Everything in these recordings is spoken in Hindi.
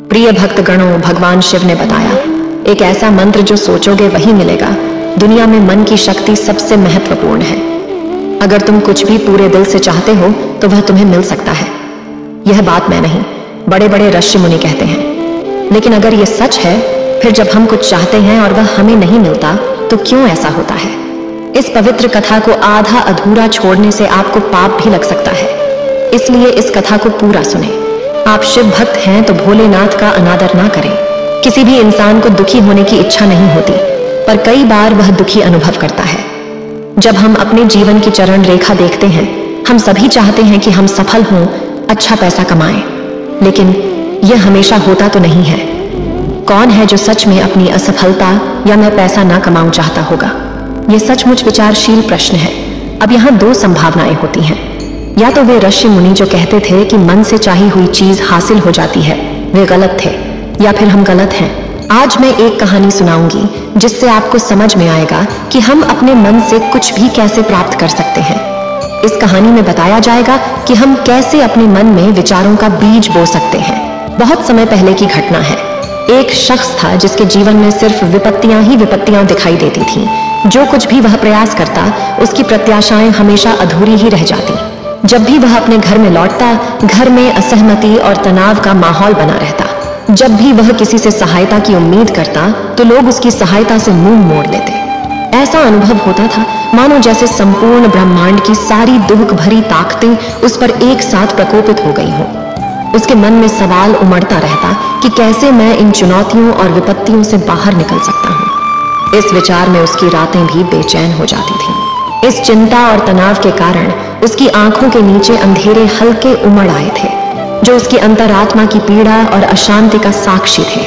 प्रिय भक्तगणों, भगवान शिव ने बताया, एक ऐसा मंत्र जो सोचोगे वही मिलेगा। दुनिया में मन की शक्ति सबसे महत्वपूर्ण है। अगर तुम कुछ भी पूरे दिल से चाहते हो तो वह तुम्हें मिल सकता है। यह बात मैं नहीं, बड़े बड़े ऋषि मुनि कहते हैं। लेकिन अगर यह सच है, फिर जब हम कुछ चाहते हैं और वह हमें नहीं मिलता तो क्यों ऐसा होता है? इस पवित्र कथा को आधा अधूरा छोड़ने से आपको पाप भी लग सकता है। इसलिए इस कथा को पूरा सुने। आप शिव भक्त हैं तो भोलेनाथ का अनादर ना करें। किसी भी इंसान को दुखी होने की इच्छा नहीं होती, पर कई बार वह दुखी अनुभव करता है। जब हम अपने जीवन की चरण रेखा देखते हैं, हम सभी चाहते हैं कि हम सफल हों, अच्छा पैसा कमाएं, लेकिन यह हमेशा होता तो नहीं है। कौन है जो सच में अपनी असफलता या मैं पैसा ना कमाऊं चाहता होगा? यह सचमुच विचारशील प्रश्न है। अब यहाँ दो संभावनाएं होती हैं। या तो वे ऋषि मुनि जो कहते थे कि मन से चाही हुई चीज हासिल हो जाती है, वे गलत थे, या फिर हम गलत हैं। आज मैं एक कहानी सुनाऊंगी जिससे आपको समझ में आएगा कि हम अपने मन से कुछ भी कैसे प्राप्त कर सकते हैं। इस कहानी में बताया जाएगा कि हम कैसे अपने मन में विचारों का बीज बो सकते हैं। बहुत समय पहले की घटना है। एक शख्स था जिसके जीवन में सिर्फ विपत्तियां ही विपत्तियां दिखाई देती थीं। जो कुछ भी वह प्रयास करता, उसकी प्रत्याशाएं हमेशा अधूरी ही रह जाती। जब भी वह अपने घर में लौटता, घर में असहमति और तनाव का माहौल बना रहता। जब भी वह किसी से सहायता की उम्मीद करता तो लोग उसकी सहायता से मुंह मोड़ लेते। ऐसा अनुभव होता था मानो जैसे संपूर्ण ब्रह्मांड की सारी दुख भरी ताकतें उस पर एक साथ प्रकोपित हो गई हों। उसके मन में सवाल उमड़ता रहता कि कैसे मैं इन चुनौतियों और विपत्तियों से बाहर निकल सकता हूँ। इस विचार में उसकी रातें भी बेचैन हो जाती थीं। इस चिंता और तनाव के कारण उसकी आंखों के नीचे अंधेरे हल्के उमड़ आए थे, जो उसकी अंतरात्मा की पीड़ा और अशांति का साक्षी थे।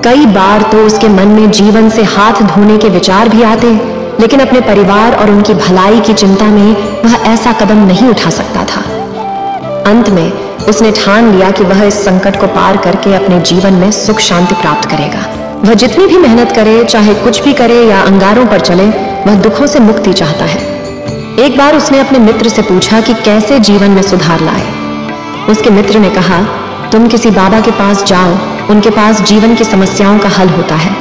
कई बार तो उसके मन में जीवन से हाथ धोने के विचार भी आते, लेकिन अपने परिवार और उनकी भलाई की चिंता में वह ऐसा कदम नहीं उठा सकता था। अंत में उसने ठान लिया कि वह इस संकट को पार करके अपने जीवन में सुख शांति प्राप्त करेगा। वह जितनी भी मेहनत करे, चाहे कुछ भी करे या अंगारों पर चले, वह दुखों से मुक्ति चाहता है। एक बार उसने अपने मित्र से पूछा कि कैसे जीवन में सुधार लाए। उसके मित्र ने कहा, तुम किसी बाबा के पास जाओ, उनके पास जीवन की समस्याओं का हल होता है।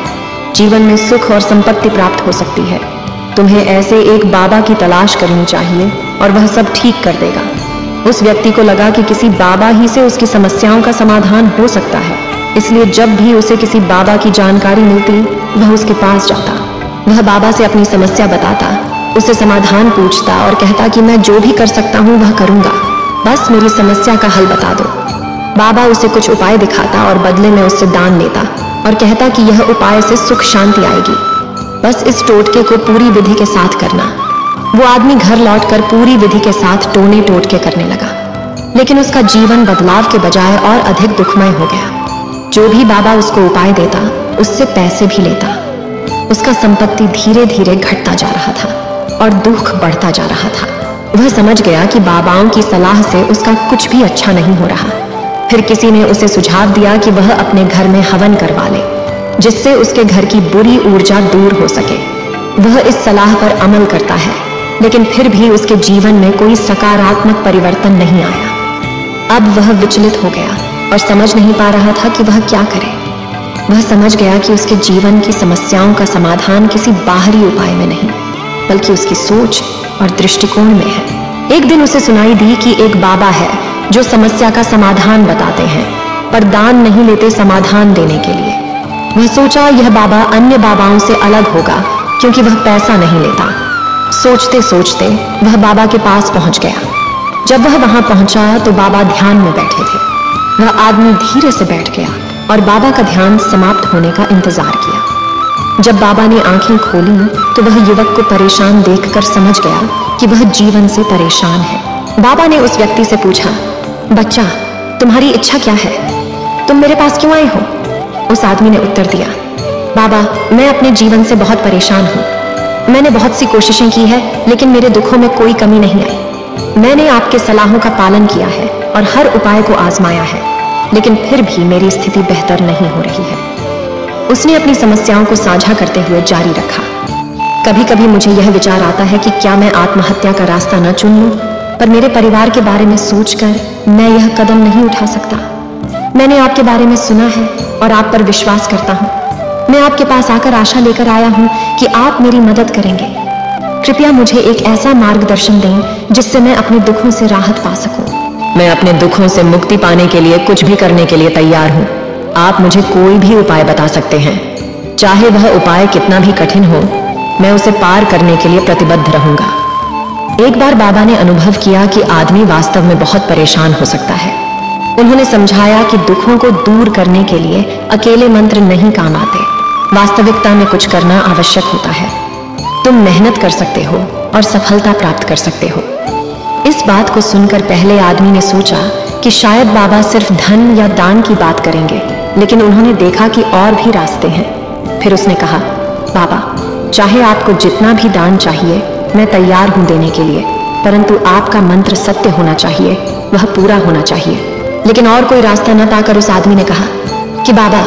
जीवन में सुख और संपत्ति प्राप्त हो सकती है। तुम्हें ऐसे एक बाबा की तलाश करनी चाहिए और वह सब ठीक कर देगा। उस व्यक्ति को लगा कि किसी बाबा ही से उसकी समस्याओं का समाधान हो सकता है, इसलिए जब भी उसे किसी बाबा की जानकारी मिलती, वह उसके पास जाता। वह बाबा से अपनी समस्या बताता, उससे समाधान पूछता और कहता कि मैं जो भी कर सकता हूँ वह करूँगा, बस मेरी समस्या का हल बता दो। बाबा उसे कुछ उपाय दिखाता और बदले में उससे दान लेता और कहता कि यह उपाय से सुख शांति आएगी, बस इस टोटके को पूरी विधि के साथ करना। वो आदमी घर लौटकर पूरी विधि के साथ टोने टोटके करने लगा, लेकिन उसका जीवन बदलाव के बजाय और अधिक दुखमय हो गया। जो भी बाबा उसको उपाय देता, उससे पैसे भी लेता। उसका संपत्ति धीरे धीरे घटता जा रहा था और दुख बढ़ता जा रहा था। वह समझ गया कि बाबाओं की सलाह से उसका कुछ भी अच्छा नहीं हो रहा। फिर किसी ने उसे सुझाव दिया कि वह अपने घर में हवन करवा ले, जिससे उसके घर की बुरी ऊर्जा दूर हो सके। वह इस सलाह पर अमल करता है, लेकिन फिर भी उसके जीवन में कोई सकारात्मक परिवर्तन नहीं आया। अब वह विचलित हो गया और समझ नहीं पा रहा था कि वह क्या करे। वह समझ गया कि उसके जीवन की समस्याओं का समाधान किसी बाहरी उपाय में नहीं, बल्कि उसकी सोच और दृष्टिकोण में है। एक दिन उसे सुनाई दी कि एक बाबा है जो समस्या का समाधान बताते हैं, पर दान नहीं लेते समाधान देने के लिए। वह सोचा यह बाबा अन्य बाबाओं से अलग होगा क्योंकि वह पैसा नहीं लेता। सोचते सोचते वह बाबा के पास पहुंच गया। जब वह वहां पहुंचा तो बाबा ध्यान में बैठे थे। वह आदमी धीरे से बैठ गया और बाबा का ध्यान समाप्त होने का इंतजार किया। जब बाबा ने आंखें खोली तो वह युवक को परेशान देखकर समझ गया कि वह जीवन से परेशान है। बाबा ने उस व्यक्ति से पूछा, बच्चा, तुम्हारी इच्छा क्या है? तुम मेरे पास क्यों आए हो? उस आदमी ने उत्तर दिया, बाबा, मैं अपने जीवन से बहुत परेशान हूँ। मैंने बहुत सी कोशिशें की है, लेकिन मेरे दुखों में कोई कमी नहीं आई। मैंने आपके सलाहों का पालन किया है और हर उपाय को आजमाया है, लेकिन फिर भी मेरी स्थिति बेहतर नहीं हो रही है। उसने अपनी समस्याओं को साझा करते हुए जारी रखा। कभी कभी मुझे यह विचार आता है कि क्या मैं आत्महत्या का रास्ता न चुन लूं, पर मेरे परिवार के बारे में सोचकर मैं यह कदम नहीं उठा सकता। मैंने आपके बारे में सुना है और आप पर विश्वास करता हूँ। मैं आपके पास आकर आशा लेकर आया हूँ कि आप मेरी मदद करेंगे। कृपया मुझे एक ऐसा मार्गदर्शन दें जिससे मैं अपने दुखों से राहत पा सकूं। मैं अपने दुखों से मुक्ति पाने के लिए कुछ भी करने के लिए तैयार हूँ। आप मुझे कोई भी उपाय बता सकते हैं, चाहे वह उपाय कितना भी कठिन हो, मैं उसे पार करने के लिए प्रतिबद्ध रहूंगा। एक बार बाबा ने अनुभव किया कि आदमी वास्तव में बहुत परेशान हो सकता है। उन्होंने समझाया कि दुखों को दूर करने के लिए अकेले मंत्र नहीं काम आते, वास्तविकता में कुछ करना आवश्यक होता है। तुम मेहनत कर सकते हो और सफलता प्राप्त कर सकते हो। इस बात को सुनकर पहले आदमी ने सोचा कि शायद बाबा सिर्फ धन या दान की बात करेंगे, लेकिन उन्होंने देखा कि और भी रास्ते हैं। फिर उसने कहा, बाबा, चाहे आपको जितना भी दान चाहिए मैं तैयार हूं देने के लिए, परंतु आपका मंत्र सत्य होना चाहिए, वह पूरा होना चाहिए। लेकिन और कोई रास्ता न पाकर उस आदमी ने कहा कि बाबा,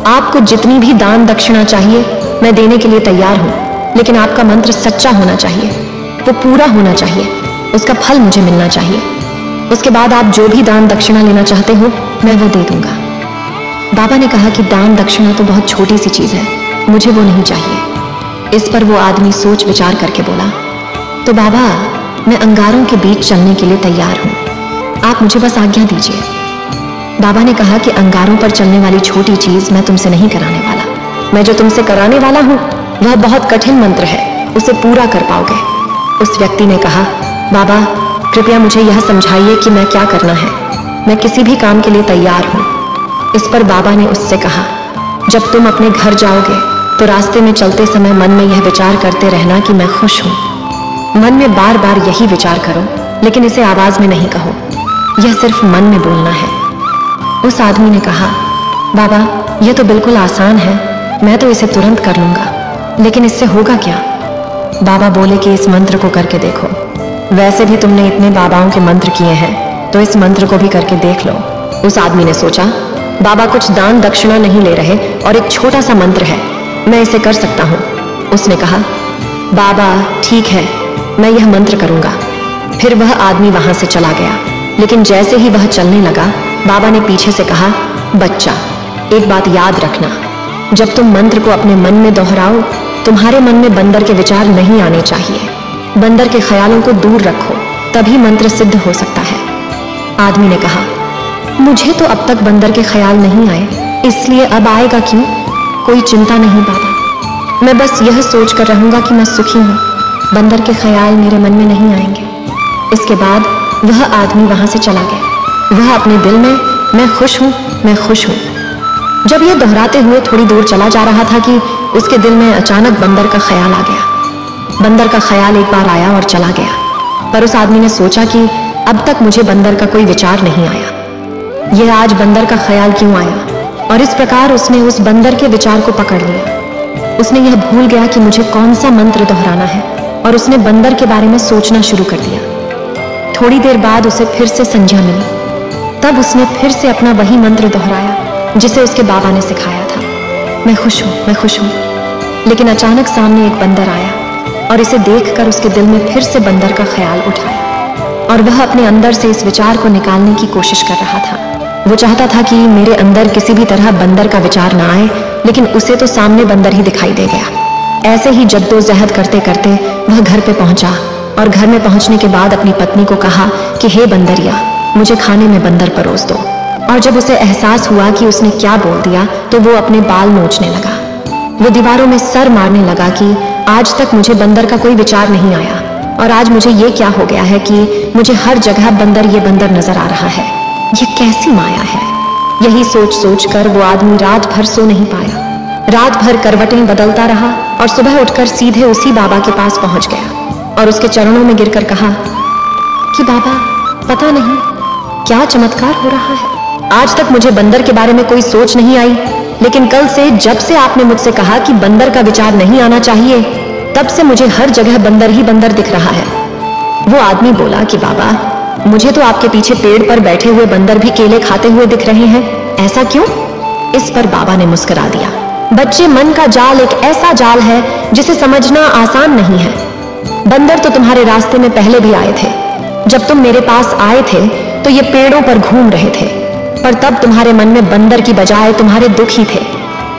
आपको जितनी भी दान दक्षिणा चाहिए मैं देने के लिए तैयार हूं, लेकिन आपका मंत्र सच्चा होना चाहिए, वो पूरा होना चाहिए, उसका फल मुझे मिलना चाहिए। उसके बाद आप जो भी दान दक्षिणा लेना चाहते हो मैं वो दे दूंगा। बाबा ने कहा कि दान दक्षिणा तो बहुत छोटी सी चीज है, मुझे वो नहीं चाहिए। इस पर वो आदमी सोच विचार करके बोला, तो बाबा, मैं अंगारों के बीच चलने के लिए तैयार हूं, आप मुझे बस आज्ञा दीजिए। बाबा ने कहा कि अंगारों पर चलने वाली छोटी चीज मैं तुमसे नहीं कराने वाला। मैं जो तुमसे कराने वाला हूं वह बहुत कठिन मंत्र है, उसे पूरा कर पाओगे। उस व्यक्ति ने कहा, बाबा, कृपया मुझे यह समझाइए कि मैं क्या करना है, मैं किसी भी काम के लिए तैयार हूं। इस पर बाबा ने उससे कहा, जब तुम अपने घर जाओगे तो रास्ते में चलते समय मन में यह विचार करते रहना कि मैं खुश हूं। मन में बार बार यही विचार करो, लेकिन इसे आवाज में नहीं कहो, यह सिर्फ मन में बोलना है। उस आदमी ने कहा, बाबा, यह तो बिल्कुल आसान है, मैं तो इसे तुरंत कर लूंगा, लेकिन इससे होगा क्या? बाबा बोले कि इस मंत्र को करके देखो। वैसे भी तुमने इतने बाबाओं के मंत्र किए हैं, तो इस मंत्र को भी करके देख लो। उस आदमी ने सोचा, बाबा कुछ दान दक्षिणा नहीं ले रहे और एक छोटा सा मंत्र है, मैं इसे कर सकता हूँ। उसने कहा, बाबा ठीक है, मैं यह मंत्र करूंगा। फिर वह आदमी वहां से चला गया, लेकिन जैसे ही वह चलने लगा, बाबा ने पीछे से कहा, बच्चा, एक बात याद रखना, जब तुम मंत्र को अपने मन में दोहराओ, तुम्हारे मन में बंदर के विचार नहीं आने चाहिए। बंदर के ख्यालों को दूर रखो, तभी मंत्र सिद्ध हो सकता है। आदमी ने कहा, मुझे तो अब तक बंदर के ख्याल नहीं आए, इसलिए अब आएगा क्यों? कोई चिंता नहीं बाबा, मैं बस यह सोच कर रहूंगा कि मैं सुखी हूँ, बंदर के ख्याल मेरे मन में नहीं आएंगे। इसके बाद वह आदमी वहां से चला गया। वह अपने दिल में, मैं खुश हूं, मैं खुश हूं। जब यह दोहराते हुए थोड़ी दूर चला जा रहा था कि उसके दिल में अचानक बंदर का ख्याल आ गया। बंदर का ख्याल एक बार आया और चला गया, पर उस आदमी ने सोचा कि अब तक मुझे बंदर का कोई विचार नहीं आया, यह आज बंदर का ख्याल क्यों आया? और इस प्रकार उसने उस बंदर के विचार को पकड़ लिया। उसने यह भूल गया कि मुझे कौन सा मंत्र दोहराना है, और उसने बंदर के बारे में सोचना शुरू कर दिया। थोड़ी देर बाद उसे फिर से संज्ञा मिली, तब उसने फिर से अपना वही मंत्र दोहराया जिसे उसके बाबा ने सिखाया था, मैं खुश हूं, मैं खुश हूं। लेकिन अचानक सामने एक बंदर आया और इसे देखकर उसके दिल में फिर से बंदर का ख्याल उठाया, और वह अपने अंदर से इस विचार को निकालने की कोशिश कर रहा था। वो चाहता था कि मेरे अंदर किसी भी तरह बंदर का विचार ना आए, लेकिन उसे तो सामने बंदर ही दिखाई दे गया। ऐसे ही जद्दोजहद करते करते वह घर पे पहुंचा, और घर में पहुंचने के बाद अपनी पत्नी को कहा कि हे बंदरिया, मुझे खाने में बंदर परोस दो। और जब उसे एहसास हुआ कि उसने क्या बोल दिया, तो वो अपने बाल नोचने लगा। वो दीवारों में सर मारने लगा कि आज तक मुझे बंदर का कोई विचार नहीं आया, और आज मुझे ये क्या हो गया है कि मुझे हर जगह बंदर, ये बंदर नजर आ रहा है, ये कैसी माया है। यही सोच सोच कर वो आदमी रात भर सो नहीं पाया। रात भर करवटें बदलता रहा और सुबह उठकर सीधे उसी बाबा के पास पहुंच गया और उसके चरणों में गिरकर कहा कि बाबा, पता नहीं क्या चमत्कार हो रहा है, आज तक मुझे बंदर के बारे में कोई सोच नहीं आई, लेकिन कल से जब से आपने मुझसे कहा कि बंदर का विचार नहीं आना चाहिए, तब से मुझे हर जगह बंदर ही बंदर दिख रहा है। वो आदमी बोला कि बाबा, मुझे तो आपके पीछे पेड़ पर बैठे हुए बंदर भी केले खाते हुए दिख रहे हैं, ऐसा क्यों? इस पर बाबा ने मुस्कुरा दिया, बच्चे, मन का जाल एक ऐसा जाल है जिसे समझना आसान नहीं है। बंदर तो तुम्हारे रास्ते में पहले भी आए थे। जब तुम मेरे पास आए थे तो ये पेड़ों पर घूम रहे थे, पर तब तुम्हारे मन में बंदर की बजाय तुम्हारे दुख ही थे।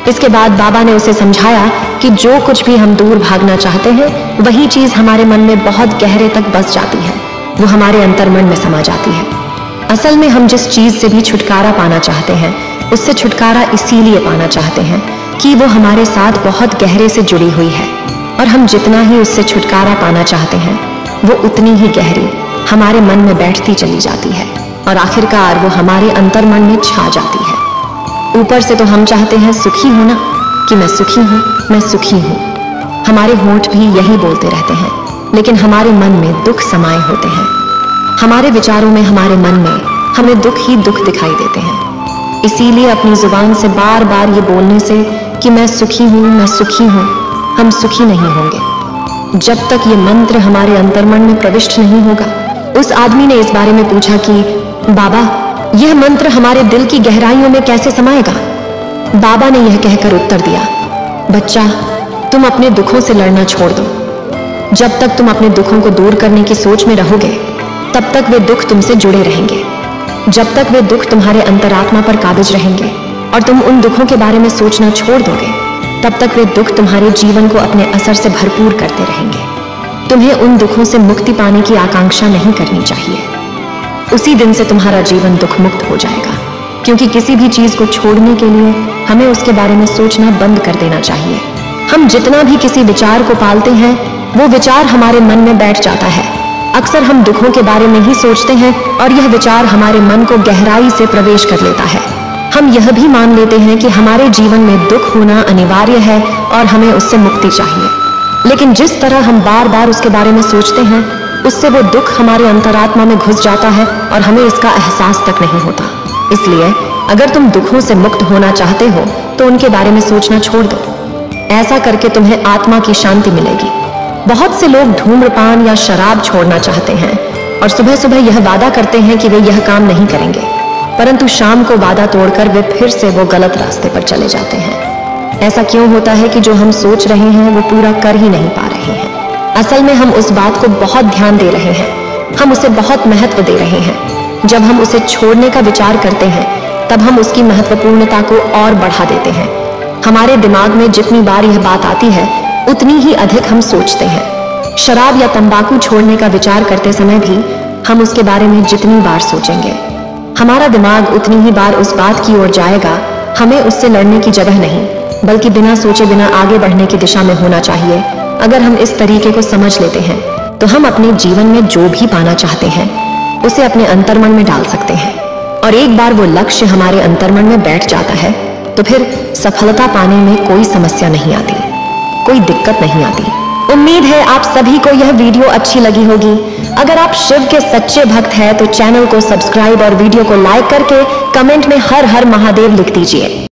इसके बाद बाबा ने उसे समझाया कि जो कुछ भी हम दूर भागना चाहते हैं वही चीज हमारे मन में बहुत गहरे तक बस जाती है, वो हमारे अंतर्मन में समा जाती है। असल में हम जिस चीज से भी छुटकारा पाना चाहते हैं उससे छुटकारा इसीलिए पाना चाहते हैं कि वो हमारे साथ बहुत गहरे से जुड़ी हुई है, और हम जितना ही उससे छुटकारा पाना चाहते हैं वो उतनी ही गहरी हमारे मन में बैठती चली जाती है और आखिरकार वो हमारे अंतर्मन में छा जाती है। ऊपर से तो हम चाहते हैं सुखी होना कि मैं सुखी हूँ, मैं सुखी हूँ। हमारे होंठ भी यही बोलते रहते हैं, लेकिन हमारे मन में दुख समाये होते हैं। हमारे विचारों में, हमारे मन में हमें दुख ही दुख दिखाई देते हैं। इसीलिए अपनी जुबान से बार बार ये बोलने से कि मैं सुखी हूँ, मैं सुखी हूँ, हम सुखी नहीं होंगे। जब तक ये मंत्र हमारे अंतर्मन में प्रविष्ट नहीं होगा। उस आदमी ने इस बारे में पूछा कि बाबा, यह मंत्र हमारे दिल की गहराइयों में कैसे समाएगा? बाबा ने यह कहकर उत्तर दिया, बच्चा, तुम अपने दुखों से लड़ना छोड़ दो। जब तक तुम अपने दुखों को दूर करने की सोच में रहोगे तब तक वे दुख तुमसे जुड़े रहेंगे। जब तक वे दुख तुम्हारे अंतरात्मा पर काबिज रहेंगे और तुम उन दुखों के बारे में सोचना छोड़ दोगे, तब तक वे दुख तुम्हारे जीवन को अपने असर से भरपूर करते रहेंगे। तुम्हें उन दुखों से मुक्ति पाने की आकांक्षा नहीं करनी चाहिए। उसी दिन से तुम्हारा जीवन दुख मुक्त हो जाएगा, क्योंकि किसी भी चीज को छोड़ने के लिए हमें उसके बारे में सोचना बंद कर देना चाहिए। हम जितना भी किसी विचार को पालते हैं वो विचार हमारे मन में बैठ जाता है। अक्सर हम दुखों के बारे में ही सोचते हैं और यह विचार हमारे मन को गहराई से प्रवेश कर लेता है। हम यह भी मान लेते हैं कि हमारे जीवन में दुख होना अनिवार्य है और हमें उससे मुक्ति चाहिए, लेकिन जिस तरह हम बार बार उसके बारे में सोचते हैं उससे वो दुख हमारे अंतरात्मा में घुस जाता है और हमें इसका एहसास तक नहीं होता। इसलिए अगर तुम दुखों से मुक्त होना चाहते हो तो उनके बारे में सोचना छोड़ दो। ऐसा करके तुम्हें आत्मा की शांति मिलेगी। बहुत से लोग धूम्रपान या शराब छोड़ना चाहते हैं और सुबह सुबह यह वादा करते हैं कि वे यह काम नहीं करेंगे, परंतु शाम को वादा तोड़कर वे फिर से वो गलत रास्ते पर चले जाते हैं। ऐसा क्यों होता है कि जो हम सोच रहे हैं वो पूरा कर ही नहीं पा रहे हैं? असल में हम उस बात को बहुत ध्यान दे रहे हैं, हम उसे बहुत महत्व दे रहे हैं। जब हम उसे छोड़ने का विचार करते हैं तब हम उसकी महत्वपूर्णता को और बढ़ा देते हैं। हमारे दिमाग में जितनी बार यह बात आती है उतनी ही अधिक हम सोचते हैं। शराब या तंबाकू छोड़ने का विचार करते समय भी हम उसके बारे में जितनी बार सोचेंगे, हमारा दिमाग उतनी ही बार उस बात की ओर जाएगा। हमें उससे लड़ने की जगह नहीं, बल्कि बिना सोचे बिना आगे बढ़ने की दिशा में होना चाहिए। अगर हम इस तरीके को समझ लेते हैं तो हम अपने जीवन में जो भी पाना चाहते हैं उसे अपने अंतर्मन में डाल सकते हैं, और एक बार वो लक्ष्य हमारे अंतर्मन में बैठ जाता है तो फिर सफलता पाने में कोई समस्या नहीं आती, कोई दिक्कत नहीं आती। उम्मीद है आप सभी को यह वीडियो अच्छी लगी होगी। अगर आप शिव के सच्चे भक्त हैं तो चैनल को सब्सक्राइब और वीडियो को लाइक करके कमेंट में हर हर महादेव लिख दीजिए।